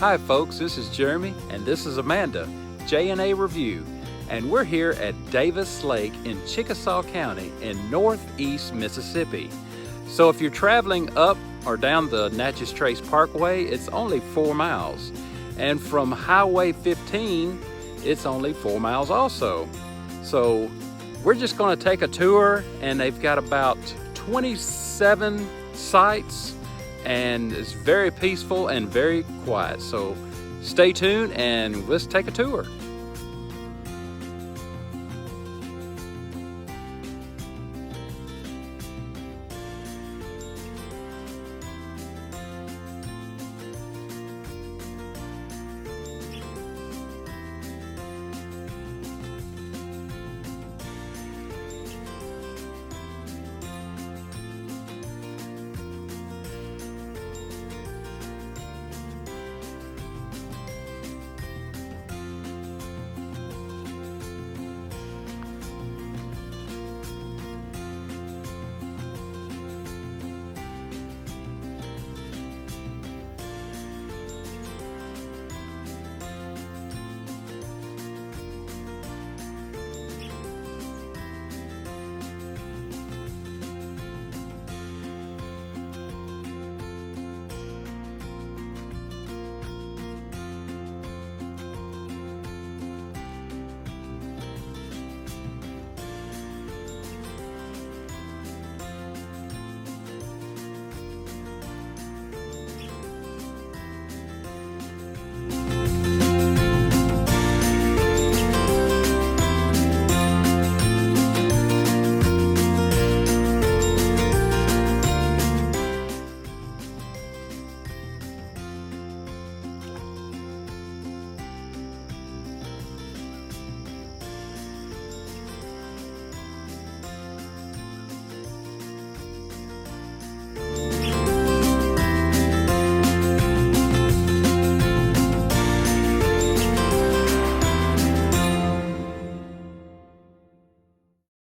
Hi folks, this is Jeremy and this is Amanda, J&A Review, and we're here at Davis Lake in Chickasaw County in northeast Mississippi. So if you're traveling up or down the Natchez Trace Parkway, it's only 4 miles. And from Highway 15, it's only 4 miles also. So we're just going to take a tour, and they've got about 27 sites, and it's very peaceful and very quiet. So stay tuned and let's take a tour.